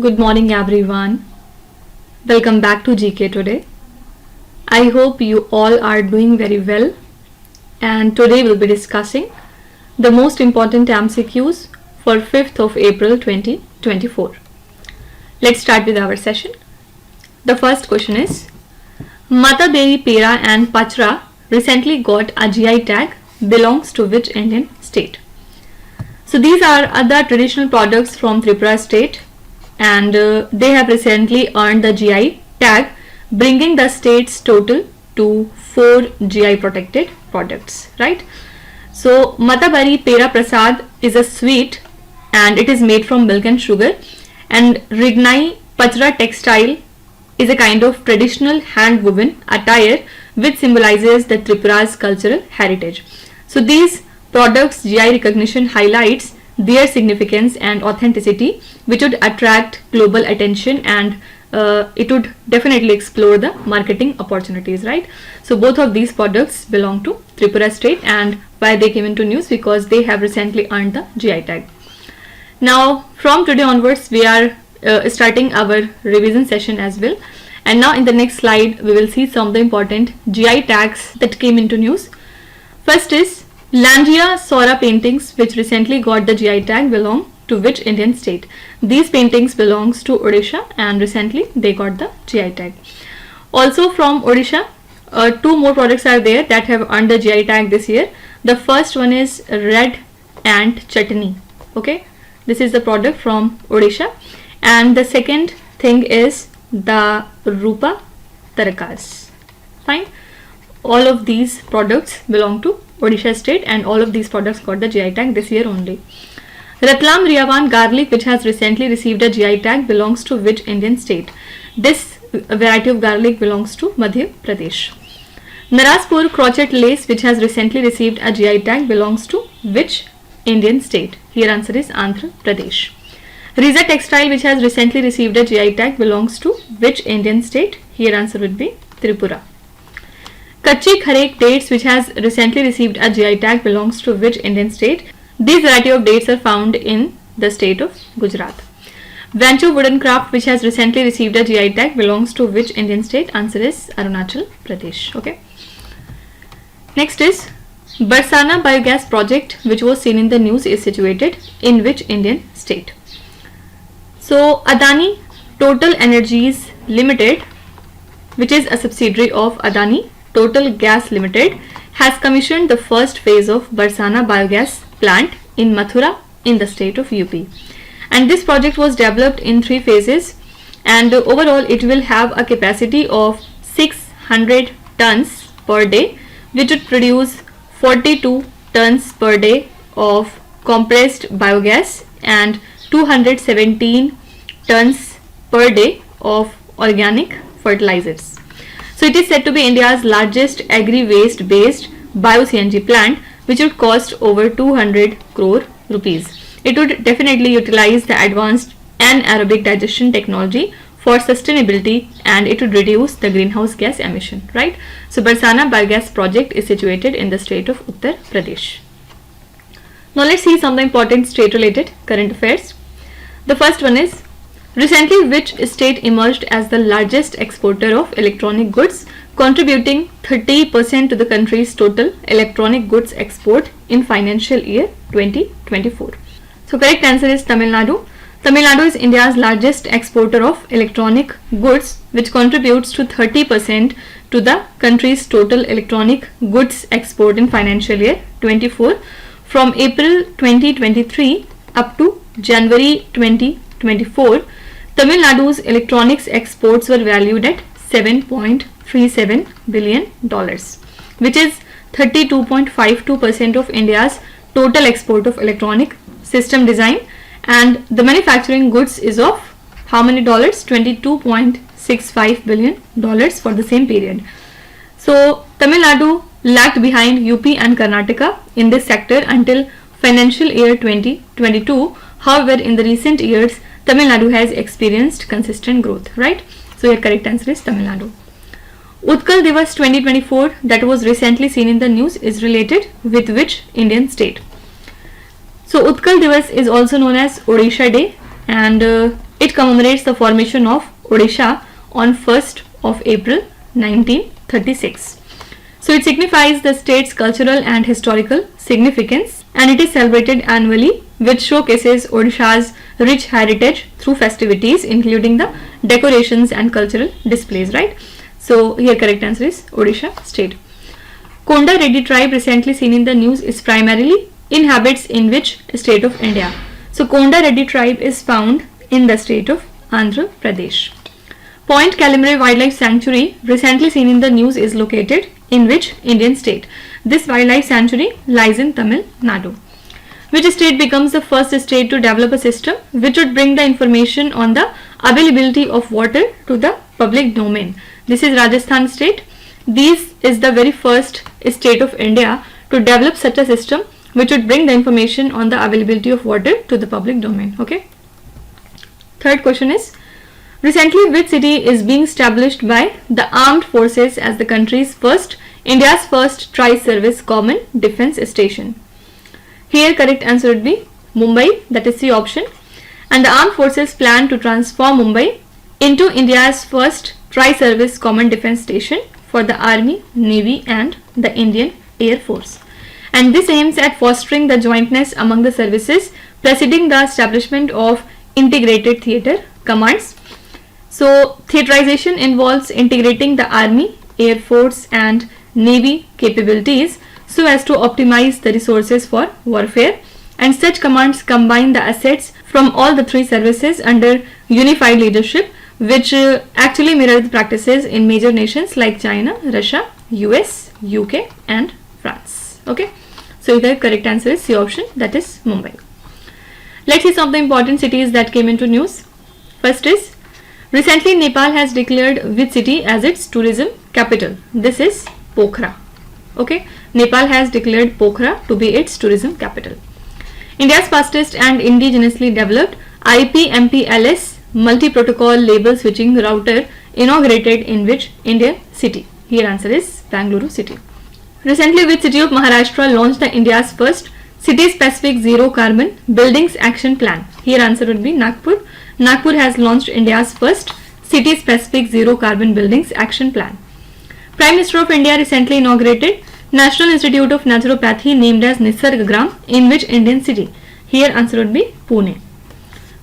Good morning everyone. Welcome back to GK Today. I hope you all are doing very well, and today we'll be discussing the most important MCQs for 5th of April 2024. Let's start with our session. The first question is, Matabi P and Patra recently got a GI tag, belongs to which Indian state? So these are other traditional products from Tripura state, and they have recently earned the GI tag, bringing the state's total to 4 GI protected products, right? So Matabi Pera Prasad is a sweet and it is made from milk and sugar, and Rignai Patra textile is a kind of traditional hand woven attire which symbolizes the Tripura's cultural heritage. So these products' GI recognition highlights their significance and authenticity, which would attract global attention, and it would definitely explore the marketing opportunities, right? So both of these products belong to Tripura state, and why they came into news? Because they have recently earned the GI tag. Now from today onwards we are starting our revision session as well, and now in the next slide we will see some of the important GI tags that came into news. First is Langia Sora paintings, which recently got the GI tag, belong to which Indian state? These paintings belongs to Odisha, and recently they got the GI tag. Also from Odisha, 2 more products are there that have earned the GI tag this year. The first one is Red Ant Chutney. Okay, this is the product from Odisha, and the second thing is the Rupa Tarakas. Fine. All of these products belong to Odisha state, and all of these products got the GI tag this year only. Ratlam Riyavan garlic, which has recently received a GI tag, belongs to which Indian state? This variety of garlic belongs to Madhya Pradesh. Naraspur crochet lace, which has recently received a GI tag, belongs to which Indian state? Here answer is Andhra Pradesh. Riza textile, which has recently received a GI tag, belongs to which Indian state? Here answer would be Tripura. Kachi Kharek dates, which has recently received a GI tag, belongs to which Indian state? These variety of dates are found in the state of Gujarat. Vancho wooden craft, which has recently received a GI tag, belongs to which Indian state? Answer is Arunachal Pradesh. Okay. Next is Barsana biogas project, which was seen in the news, is situated in which Indian state? So Adani Total Energies Limited, which is a subsidiary of Adani Total Gas Limited, has commissioned the first phase of Barsana biogas plant in Mathura in the state of UP. And this project was developed in 3 phases, and overall it will have a capacity of 600 tons per day, which would produce 42 tons per day of compressed biogas and 217 tons per day of organic fertilizers. So it is said to be India's largest agri-waste based bio-CNG plant, which would cost over 200 crore rupees. It would definitely utilize the advanced anaerobic digestion technology for sustainability, and it would reduce the greenhouse gas emission, right? So Barsana biogas project is situated in the state of Uttar Pradesh. Now let's see some of the important state related current affairs. The first one is, recently which state emerged as the largest exporter of electronic goods, contributing 30% to the country's total electronic goods export in financial year 2024? So correct answer is Tamil Nadu. Tamil Nadu is India's largest exporter of electronic goods, which contributes to 30% to the country's total electronic goods export in financial year 24. From April 2023 up to January 2024, Tamil Nadu's electronics exports were valued at $7.37 billion, which is 32.52% of India's total export of electronic system design, and the manufacturing goods is of how many dollars? $22.65 billion for the same period. So Tamil Nadu lagged behind UP and Karnataka in this sector until financial year 2022. However, in the recent years, Tamil Nadu has experienced consistent growth, right? So your correct answer is Tamil Nadu. Utkal Divas 2024 that was recently seen in the news is related with which Indian state? So Utkal Divas is also known as Odisha Day, and It commemorates the formation of Odisha on 1st of April 1936. So it signifies the state's cultural and historical significance, and it is celebrated annually, which showcases Odisha's rich heritage through festivities including the decorations and cultural displays, right? So here correct answer is Odisha state. Konda Reddy tribe recently seen in the news is primarily inhabits in which state of India? So Konda Reddy tribe is found in the state of Andhra Pradesh. Point Calimere Wildlife Sanctuary recently seen in the news is located in which Indian state? This wildlife sanctuary lies in Tamil Nadu. Which state becomes the first state to develop a system which would bring the information on the availability of water to the public domain? This is Rajasthan state. This is the very first state of India to develop such a system which would bring the information on the availability of water to the public domain. Okay. Third question is, recently which city is being established by the armed forces as the country's first, India's first tri-service common defense station? Here correct answer would be Mumbai, that is C option. And the armed forces plan to transform Mumbai into India's first tri-service common defense station for the Army, Navy and the Indian Air Force. And this aims at fostering the jointness among the services preceding the establishment of integrated theatre commands. So theaterization involves integrating the Army, Air Force and Navy capabilities so as to optimize the resources for warfare, and such commands combine the assets from all the three services under unified leadership, which actually mirror the practices in major nations like China, Russia, US, UK and France. Okay, so the correct answer is C option, that is Mumbai. Let's see some of the important cities that came into news. First is, recently Nepal has declared which city as its tourism capital? This is Pokhara. Okay, Nepal has declared Pokhara to be its tourism capital. India's fastest and indigenously developed IP-MPLS multi-protocol label switching router inaugurated in which Indian city? Here answer is Bangalore city. Recently which city of Maharashtra launched the India's first city-specific zero carbon buildings action plan? Here answer would be Nagpur. Nagpur has launched India's first city-specific zero carbon buildings action plan. Prime Minister of India recently inaugurated National Institute of Naturopathy named as Nisargagram in which Indian city? Here answer would be Pune.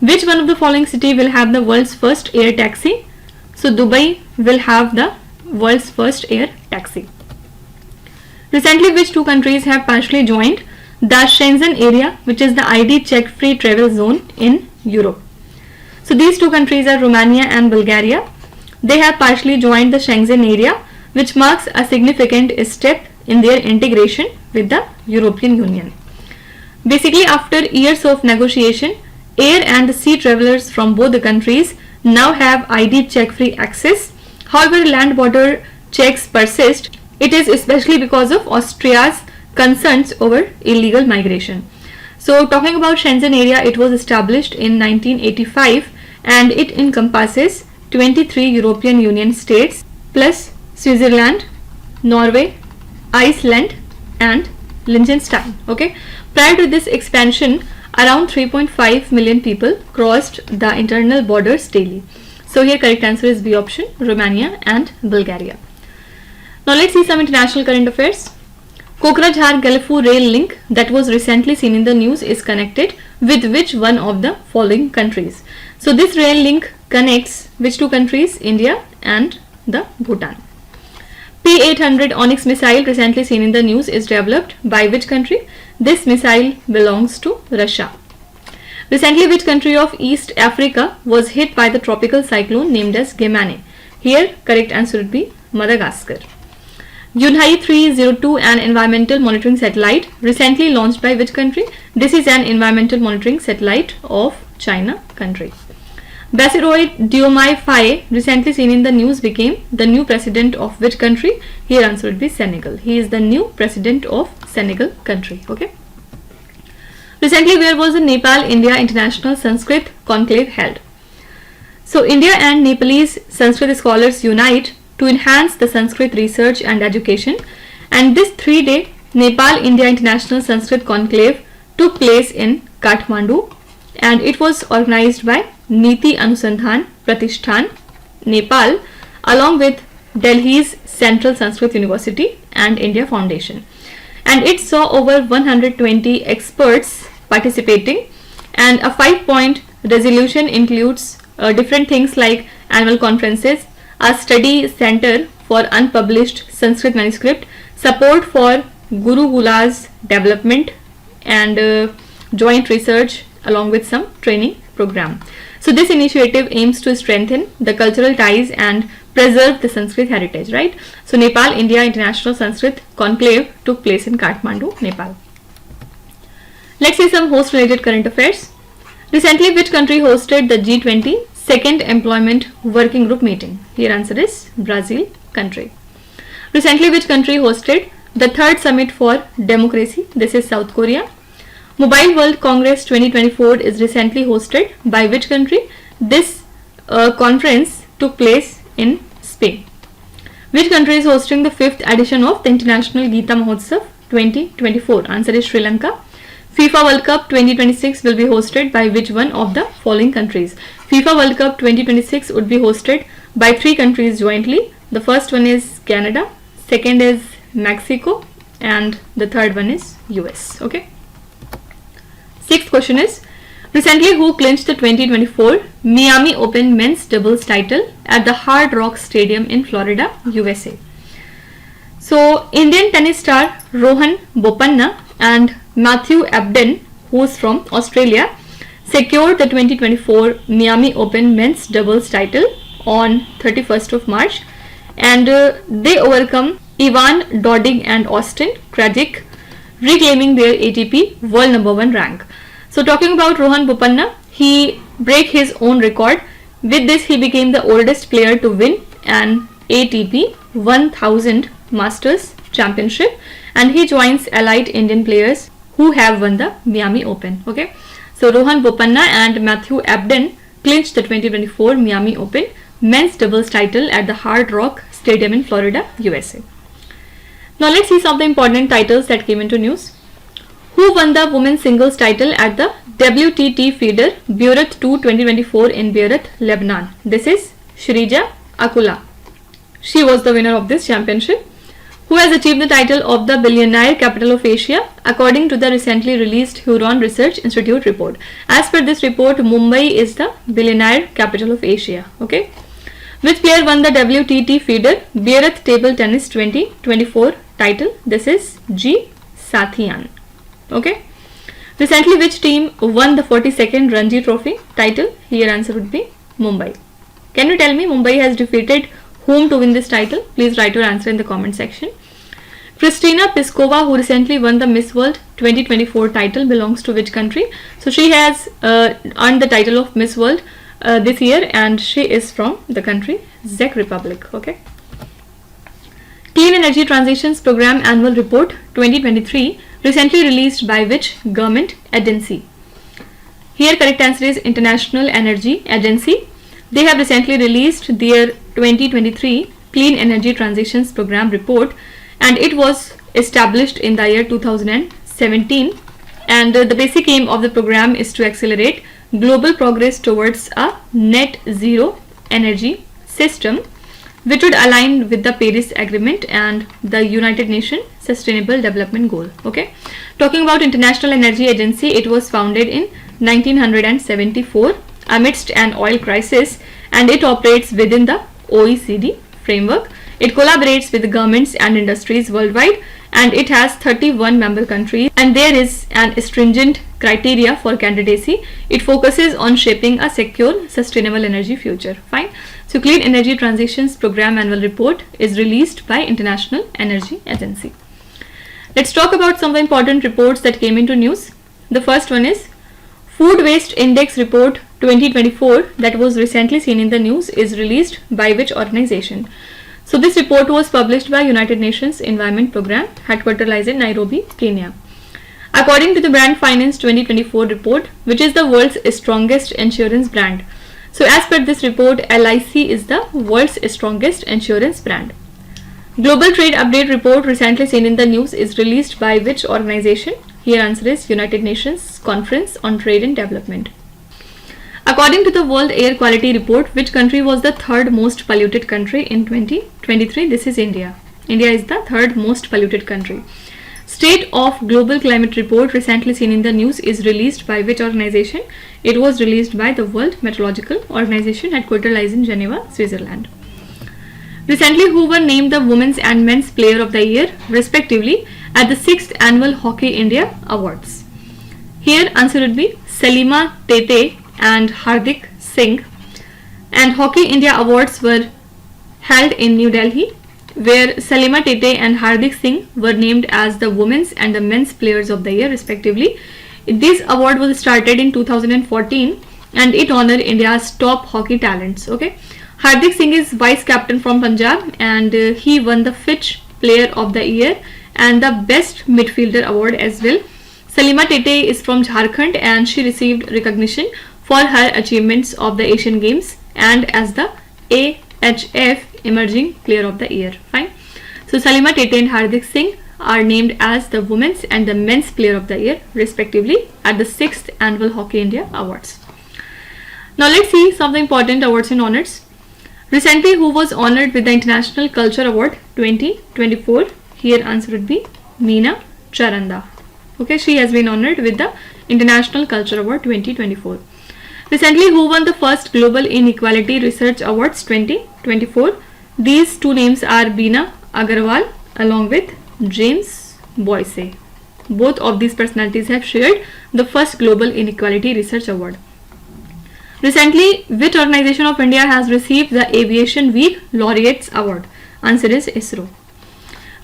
Which one of the following city will have the world's first air taxi? So Dubai will have the world's first air taxi. Recently which two countries have partially joined the Schengen area, which is the ID check free travel zone in Europe? So these two countries are Romania and Bulgaria. They have partially joined the Schengen area, which marks a significant step in their integration with the European Union. Basically, after years of negotiation, air and sea travelers from both the countries now have ID check free access. However, land border checks persist. It is especially because of Austria's concerns over illegal migration. So talking about Schengen area, it was established in 1985 and it encompasses 23 European Union states plus Switzerland, Norway, Iceland and Liechtenstein. Okay. Prior to this expansion, around 3.5 million people crossed the internal borders daily. So here correct answer is B option, Romania and Bulgaria. Now let's see some international current affairs. Kokrajhar-Galfu rail link that was recently seen in the news is connected with which one of the following countries? So this rail link connects which two countries? India and the Bhutan. P-800 Onyx missile recently seen in the news is developed by which country? This missile belongs to Russia. Recently which country of East Africa was hit by the tropical cyclone named as Gemane? Here correct answer would be Madagascar. Yunhai 302, an environmental monitoring satellite recently launched by which country? This is an environmental monitoring satellite of China country. Basiroid Diomaye Faye recently seen in the news became the new president of which country? Here answer would be Senegal. He is the new president of Senegal country. Okay. Recently where was the Nepal India International Sanskrit Conclave held? So India and Nepalese Sanskrit scholars unite to enhance the Sanskrit research and education, and this 3-day Nepal India International Sanskrit Conclave took place in Kathmandu and it was organized by Niti Anusandhan Pratishthan, Nepal, along with Delhi's Central Sanskrit University and India Foundation. And it saw over 120 experts participating, and a 5-point resolution includes different things like annual conferences, a study center for unpublished Sanskrit manuscript, support for Guru Gula's development, and joint research along with some training program. So this initiative aims to strengthen the cultural ties and preserve the Sanskrit heritage, right? So Nepal India International Sanskrit Conclave took place in Kathmandu, Nepal. Let's see some host related current affairs. Recently, which country hosted the G20 second employment working group meeting? Here answer is Brazil country. Recently, which country hosted the third summit for democracy? This is South Korea. Mobile World Congress 2024 is recently hosted by which country? This conference took place in Spain. Which country is hosting the 5th edition of the International Gita Mahotsav 2024? Answer is Sri Lanka. FIFA World Cup 2026 will be hosted by which one of the following countries? FIFA World Cup 2026 would be hosted by 3 countries jointly. The first one is Canada, second is Mexico, and the third one is US. Okay. Sixth question is, recently who clinched the 2024 Miami Open men's doubles title at the Hard Rock Stadium in Florida, USA? So Indian tennis star Rohan Bopanna and Matthew Ebden, who is from Australia, secured the 2024 Miami Open men's doubles title on 31st of March, and they overcome Ivan Dodig and Austin Krajicek, reclaiming their ATP world number 1 rank. So talking about Rohan Bopanna, he break his own record. With this, he became the oldest player to win an ATP 1000 Masters Championship, and he joins elite Indian players who have won the Miami Open. Okay, so Rohan Bopanna and Matthew Ebden clinched the 2024 Miami Open men's doubles title at the Hard Rock Stadium in Florida, USA. Now let's see some of the important titles that came into news. Who won the women's singles title at the WTT feeder Beirut 2 2024 in Beirut, Lebanon? This is Shrija Akula. She was the winner of this championship. Who has achieved the title of the Billionaire Capital of Asia according to the recently released Huron Research Institute report? As per this report, Mumbai is the Billionaire Capital of Asia. Okay. Which player won the WTT feeder Beirut Table Tennis 2024 title? This is G. Sathian. Okay. Recently, which team won the 42nd Ranji Trophy title? Here answer would be Mumbai. Can you tell me Mumbai has defeated whom to win this title? Please write your answer in the comment section. Kristina Piskova, who recently won the Miss World 2024 title, belongs to which country? So she has earned the title of Miss World this year, and she is from the country Czech Republic. Okay. Clean Energy Transitions Program Annual Report 2023 recently released by which government agency? Here correct answer is International Energy Agency. They have recently released their 2023 Clean Energy Transitions Program report, and it was established in the year 2017, and the basic aim of the program is to accelerate global progress towards a net zero energy system which would align with the Paris Agreement and the United Nations Sustainable Development Goal. Okay, talking about International Energy Agency, it was founded in 1974 amidst an oil crisis, and it operates within the OECD framework. It collaborates with governments and industries worldwide, and it has 31 member countries, and there is an stringent criteria for candidacy. It focuses on shaping a secure, sustainable energy future. Fine. So Clean Energy Transitions Program Annual Report is released by International Energy Agency. Let's talk about some of the important reports that came into news. The first one is Food Waste Index Report 2024 that was recently seen in the news is released by which organization? So this report was published by United Nations Environment Program, headquartered lies in Nairobi, Kenya. According to the Brand Finance 2024 report, which is the world's strongest insurance brand. So as per this report, LIC is the world's strongest insurance brand. Global Trade Update report recently seen in the news is released by which organization? Here answer is United Nations Conference on Trade and Development. According to the World Air Quality Report, which country was the third most polluted country in 2023? This is India. India is the third most polluted country. State of Global Climate Report recently seen in the news is released by which organization? It was released by the World Meteorological Organization, headquarters lies in Geneva, Switzerland. Recently, who were named the Women's and Men's Player of the Year respectively at the 6th Annual Hockey India Awards? Here answer would be Salima Tete and Hardik Singh, and Hockey India Awards were held in New Delhi, where Salima Tete and Hardik Singh were named as the Women's and the Men's Players of the Year respectively. This award was started in 2014 and it honored India's top hockey talents. Okay, Hardik Singh is vice captain from Punjab and he won the Fitch Player of the Year and the Best Midfielder award as well. Salima Tete is from Jharkhand and she received recognition for her achievements of the Asian Games and as the AHF Emerging Player of the Year. Fine. So Salima Tete and Hardik Singh are named as the Women's and the Men's Player of the Year respectively at the 6th Annual Hockey India Awards. Now let's see some of the important awards and honors. Recently, who was honored with the International Culture Award 2024? Here answer would be Meena Charanda. Okay, she has been honored with the International Culture Award 2024. Recently, who won the first Global Inequality Research Awards 2024? These two names are Bina Agarwal along with James Boyce. Both of these personalities have shared the first Global Inequality Research Award. Recently, which organization of India has received the Aviation Week Laureates Award? Answer is ISRO.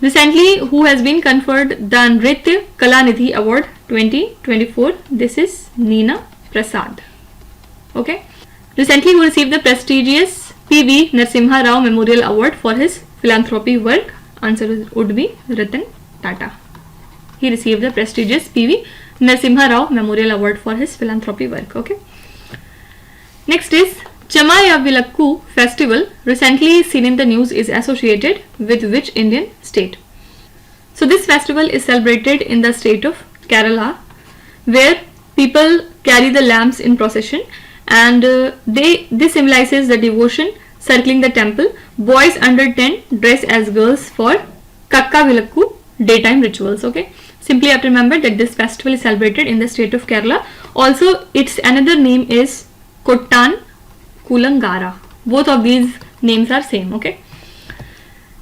Recently, who has been conferred the Nritya Kalanidhi Award 2024? This is Neena Prasad. Okay. Recently, who received the prestigious P.V. Narasimha Rao Memorial Award for his philanthropy work? Answer would be Ratan Tata. He received the prestigious P.V. Narasimha Rao Memorial Award for his philanthropy work. Okay. Next is Chalamaku Festival, recently seen in the news, is associated with which Indian state? So this festival is celebrated in the state of Kerala, where people carry the lamps in procession and this symbolizes the devotion circling the temple. Boys under 10 dress as girls for Kakka Vilakku daytime rituals. Okay, simply have to remember that this festival is celebrated in the state of Kerala. Also, its another name is Kottan Kulangara. Both of these names are same. Okay,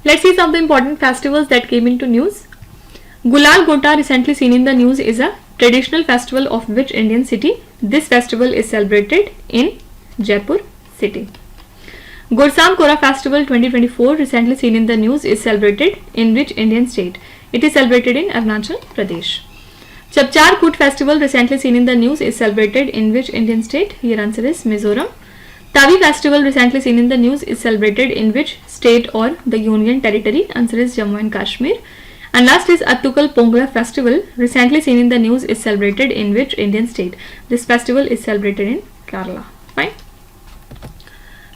let's see some of the important festivals that came into news. Gulal Gota, recently seen in the news, is a traditional festival of which Indian city? This festival is celebrated in Jaipur city. Gursam Kora Festival 2024, recently seen in the news, is celebrated in which Indian state? It is celebrated in Arunachal Pradesh. Chapchar Kut Festival, recently seen in the news, is celebrated in which Indian state? Here answer is Mizoram. Tavi Festival, recently seen in the news, is celebrated in which state or the Union Territory? Answer is Jammu and Kashmir. And last is Attukal Pongala Festival, recently seen in the news, is celebrated in which Indian state? This festival is celebrated in Kerala. Fine.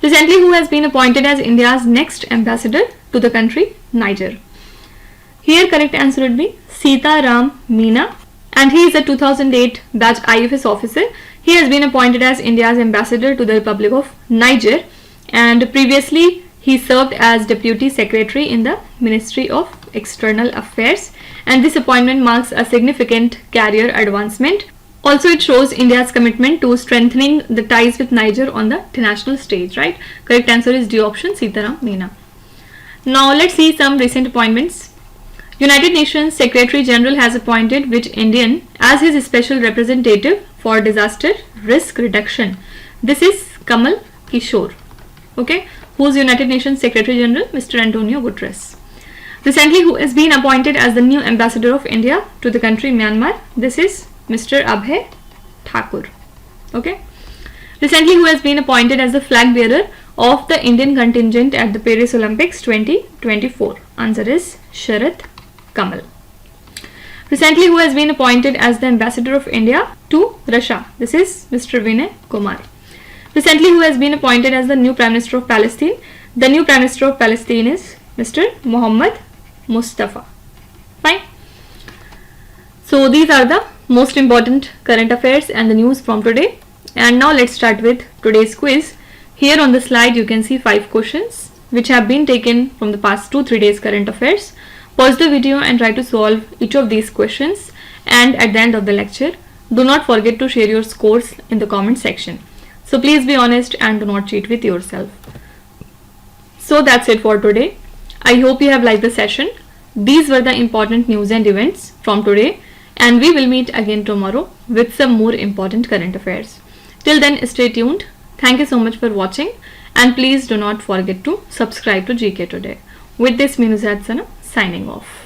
Recently, who has been appointed as India's next ambassador to the country? Niger. Here correct answer would be Sita Ram Meena, and he is a 2008 batch IFS officer. He has been appointed as India's ambassador to the Republic of Niger, and previously he served as Deputy Secretary in the Ministry of External Affairs, and this appointment marks a significant career advancement. Also, it shows India's commitment to strengthening the ties with Niger on the international stage, right? Correct answer is D option, Sitaram Meena. Now, let's see some recent appointments. United Nations Secretary General has appointed which Indian as his special representative for disaster risk reduction? This is Kamal Kishore. Okay, who's United Nations Secretary General? Mr. Antonio Guterres. Recently, who has been appointed as the new ambassador of India to the country Myanmar? This is Mr. Abhay Thakur. Okay. Recently, who has been appointed as the flag bearer of the Indian contingent at the Paris Olympics 2024? Answer is Sharat Kamal. Recently, who has been appointed as the ambassador of India to Russia? This is Mr. Vinay Kumar. Recently, who has been appointed as the new Prime Minister of Palestine? The new Prime Minister of Palestine is Mr. Mohammed Mustafa. Fine. So these are the most important current affairs and the news from today. And now let's start with today's quiz. Here on the slide you can see 5 questions which have been taken from the past 2-3 days current affairs. Pause the video and try to solve each of these questions, and at the end of the lecture do not forget to share your scores in the comment section. So please be honest and do not cheat with yourself. So that's it for today. I hope you have liked the session. These were the important news and events from today, and we will meet again tomorrow with some more important current affairs. Till then, stay tuned. Thank you so much for watching, and please do not forget to subscribe to GK Today. With this, Minuzat Sana signing off.